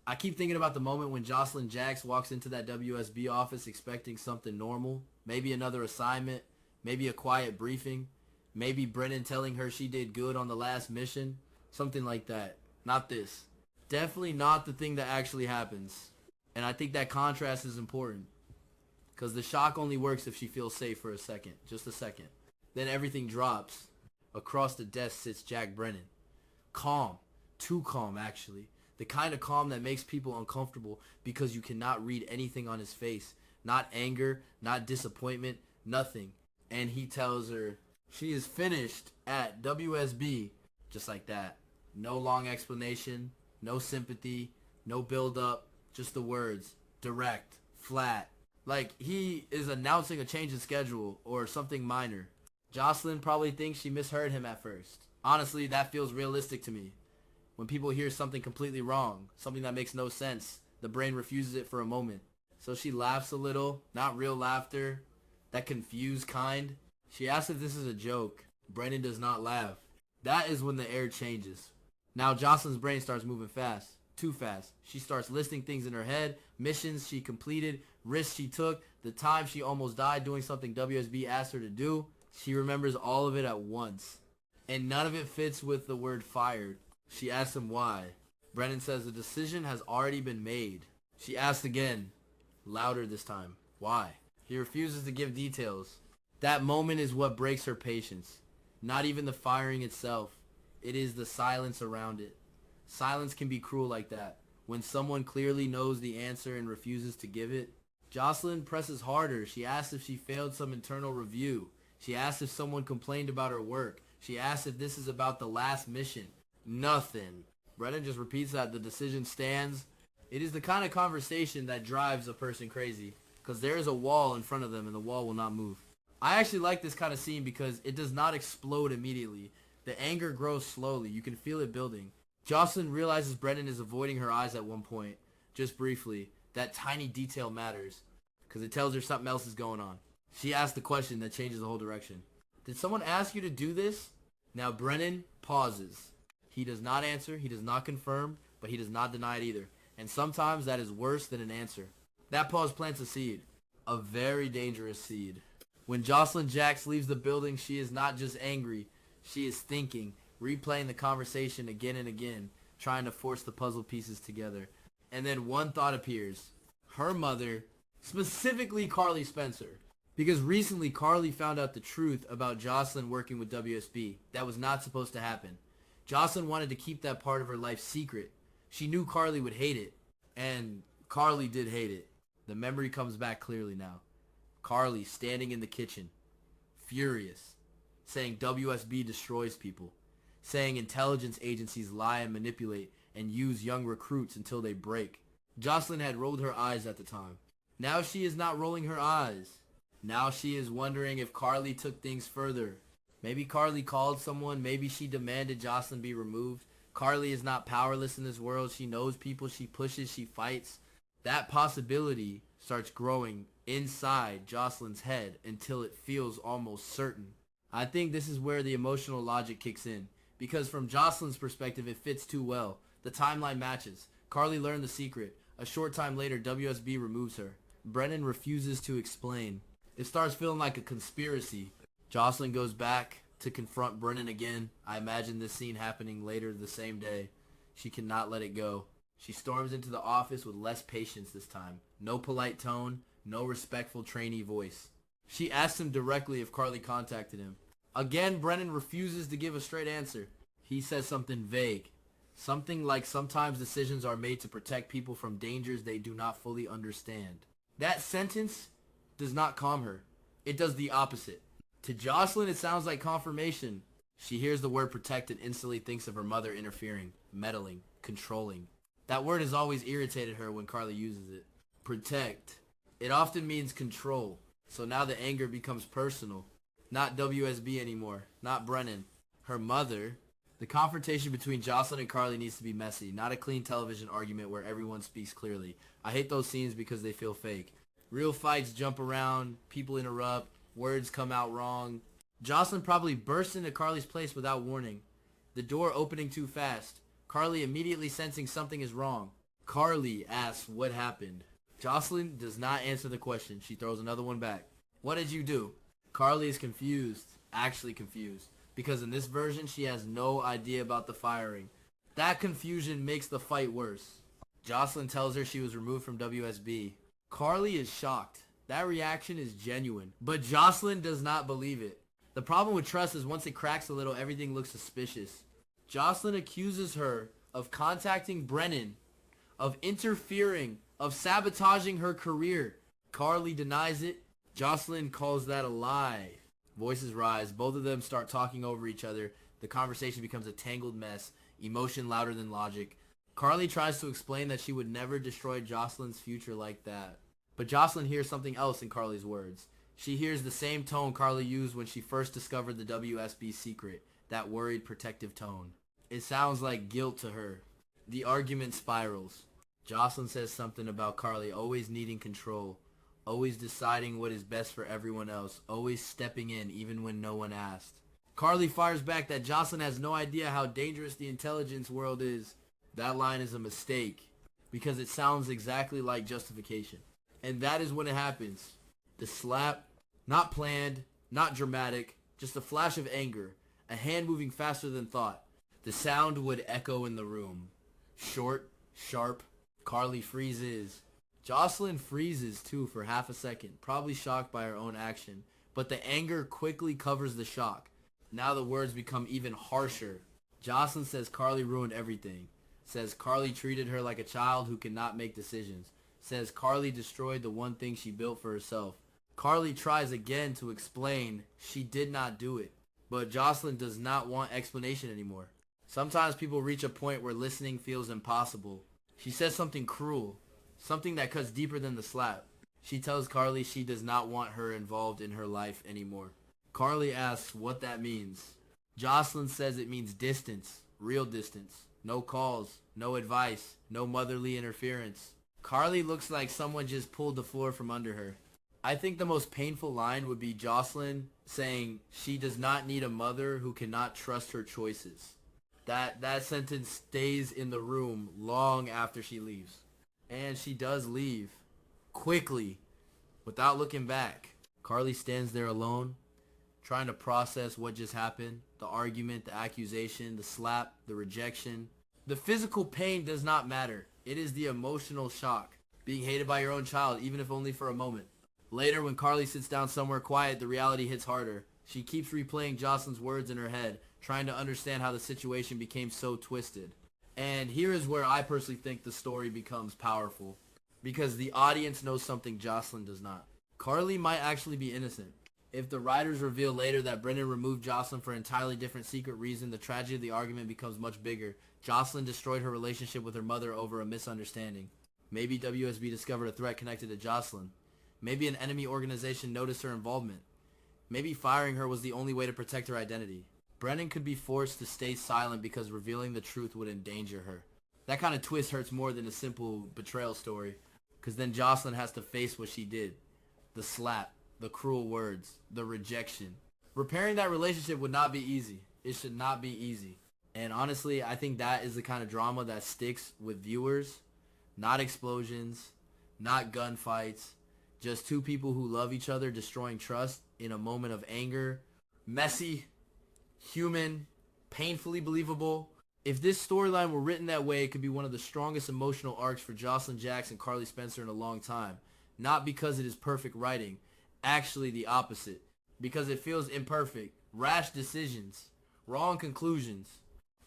I keep thinking about the moment when Josslyn Jax walks into that WSB office expecting something normal. Maybe another assignment. Maybe a quiet briefing. Maybe Brennan telling her she did good on the last mission. Something like that. Not this. Definitely not the thing that actually happens. And I think that contrast is important. Because the shock only works if she feels safe for a second. Just a second. Then everything drops. Across the desk sits Jack Brennan. Calm. Too calm, actually. The kind of calm that makes people uncomfortable because you cannot read anything on his face. Not anger, not disappointment, nothing. And he tells her she is finished at WSB. Just like that. No long explanation, no sympathy, no build up, just the words. Direct, flat. Like he is announcing a change in schedule or something minor. Josslyn probably thinks she misheard him at first. Honestly, that feels realistic to me. When people hear something completely wrong, something that makes no sense, the brain refuses it for a moment. So she laughs a little, not real laughter, that confused kind. She asks if this is a joke. Brennan does not laugh. That is when the air changes. Now Josslyn's brain starts moving fast. Too fast. She starts listing things in her head, missions she completed, risks she took, the time she almost died doing something WSB asked her to do. She remembers all of it at once. And none of it fits with the word fired. She asks him why. Brennan says the decision has already been made. She asks again, louder this time. Why? He refuses to give details. That moment is what breaks her patience. Not even the firing itself. It is the silence around it. Silence can be cruel like that. When someone clearly knows the answer and refuses to give it. Josslyn presses harder. She asks if she failed some internal review. She asks if someone complained about her work. She asks if this is about the last mission. Nothing. Brennan just repeats that the decision stands. It is the kind of conversation that drives a person crazy. Because there is a wall in front of them and the wall will not move. I actually like this kind of scene because it does not explode immediately. The anger grows slowly. You can feel it building. Josslyn realizes Brennan is avoiding her eyes at one point. Just briefly. That tiny detail matters. Because it tells her something else is going on. She asks the question that changes the whole direction. Did someone ask you to do this? Now Brennan pauses. He does not answer. He does not confirm. But he does not deny it either. And sometimes that is worse than an answer. That pause plants a seed. A very dangerous seed. When Josslyn Jax leaves the building, she is not just angry. She is thinking, replaying the conversation again and again, trying to force the puzzle pieces together. And then one thought appears. Her mother, specifically Carly Spencer. Because recently Carly found out the truth about Josslyn working with WSB. That was not supposed to happen. Josslyn wanted to keep that part of her life secret. She knew Carly would hate it. And Carly did hate it. The memory comes back clearly now. Carly standing in the kitchen, furious, saying WSB destroys people, saying intelligence agencies lie and manipulate and use young recruits until they break. Josslyn had rolled her eyes at the time. Now she is not rolling her eyes. Now she is wondering if Carly took things further. Maybe Carly called someone. Maybe she demanded Josslyn be removed. Carly is not powerless in this world. She knows people. She pushes. She fights. That possibility starts growing inside Josslyn's head until it feels almost certain. I think this is where the emotional logic kicks in. Because from Josslyn's perspective, it fits too well. The timeline matches. Carly learned the secret. A short time later, WSB removes her. Brennan refuses to explain. It starts feeling like a conspiracy. Josslyn goes back to confront Brennan again. I imagine this scene happening later the same day. She cannot let it go. She storms into the office with less patience this time. No polite tone, no respectful trainee voice. She asks him directly if Carly contacted him. Again, Brennan refuses to give a straight answer. He says something vague. Something like sometimes decisions are made to protect people from dangers they do not fully understand. That sentence does not calm her. It does the opposite. To Josslyn, it sounds like confirmation. She hears the word protect and instantly thinks of her mother interfering, meddling, controlling. That word has always irritated her when Carly uses it. Protect. It often means control. So now the anger becomes personal. Not WSB anymore. Not Brennan. Her mother. The confrontation between Josslyn and Carly needs to be messy. Not a clean television argument where everyone speaks clearly. I hate those scenes because they feel fake. Real fights jump around. People interrupt. Words come out wrong. Josslyn probably bursts into Carly's place without warning. The door opening too fast. Carly immediately sensing something is wrong. Carly asks what happened. Josslyn does not answer the question. She throws another one back. What did you do? Carly is confused, actually confused, because in this version she has no idea about the firing. That confusion makes the fight worse. Josslyn tells her she was removed from WSB. Carly is shocked. That reaction is genuine, but Josslyn does not believe it. The problem with trust is once it cracks a little, everything looks suspicious. Josslyn accuses her of contacting Brennan, of interfering, of sabotaging her career. Carly denies it. Josslyn calls that a lie. Voices rise. Both of them start talking over each other. The conversation becomes a tangled mess. Emotion louder than logic. Carly tries to explain that she would never destroy Josslyn's future like that. But Josslyn hears something else in Carly's words. She hears the same tone Carly used when she first discovered the WSB secret. That worried, protective tone. It sounds like guilt to her. The argument spirals. Josslyn says something about Carly always needing control. Always deciding what is best for everyone else. Always stepping in even when no one asked. Carly fires back that Josslyn has no idea how dangerous the intelligence world is. That line is a mistake because it sounds exactly like justification. And that is when it happens. The slap, not planned, not dramatic, just a flash of anger, a hand moving faster than thought. The sound would echo in the room. Short, sharp, Carly freezes. Josslyn freezes too for half a second, probably shocked by her own action. But the anger quickly covers the shock. Now the words become even harsher. Josslyn says Carly ruined everything. Says Carly treated her like a child who cannot make decisions. Says Carly destroyed the one thing she built for herself. Carly tries again to explain she did not do it. But Josslyn does not want explanation anymore. Sometimes people reach a point where listening feels impossible. She says something cruel. Something that cuts deeper than the slap. She tells Carly she does not want her involved in her life anymore. Carly asks what that means. Josslyn says it means distance. Real distance. No calls. No advice. No motherly interference. Carly looks like someone just pulled the floor from under her. I think the most painful line would be Josslyn saying she does not need a mother who cannot trust her choices. That sentence stays in the room long after she leaves. And she does leave. Quickly. Without looking back. Carly stands there alone, trying to process what just happened. The argument, the accusation, the slap, the rejection. The physical pain does not matter. It is the emotional shock. Being hated by your own child, even if only for a moment. Later, when Carly sits down somewhere quiet, the reality hits harder. She keeps replaying Josslyn's words in her head, trying to understand how the situation became so twisted. And here is where I personally think the story becomes powerful. Because the audience knows something Josslyn does not. Carly might actually be innocent. If the writers reveal later that Brennan removed Josslyn for an entirely different secret reason, the tragedy of the argument becomes much bigger. Josslyn destroyed her relationship with her mother over a misunderstanding. Maybe WSB discovered a threat connected to Josslyn. Maybe an enemy organization noticed her involvement. Maybe firing her was the only way to protect her identity. Brennan could be forced to stay silent because revealing the truth would endanger her. That kind of twist hurts more than a simple betrayal story, because then Josslyn has to face what she did. The slap, the cruel words, the rejection. Repairing that relationship would not be easy. It should not be easy. And honestly, I think that is the kind of drama that sticks with viewers. Not explosions, not gunfights, just two people who love each other destroying trust in a moment of anger. Messy, human, painfully believable. If this storyline were written that way, it could be one of the strongest emotional arcs for Josslyn Jax and Carly Spencer in a long time. Not because it is perfect writing, actually the opposite. Because it feels imperfect, rash decisions, wrong conclusions,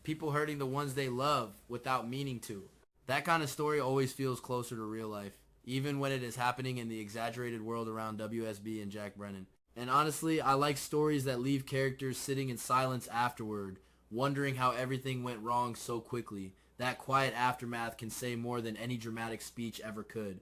people hurting the ones they love without meaning to. That kind of story always feels closer to real life, even when it is happening in the exaggerated world around WSB and Jack Brennan. And honestly, I like stories that leave characters sitting in silence afterward, wondering how everything went wrong so quickly. That quiet aftermath can say more than any dramatic speech ever could.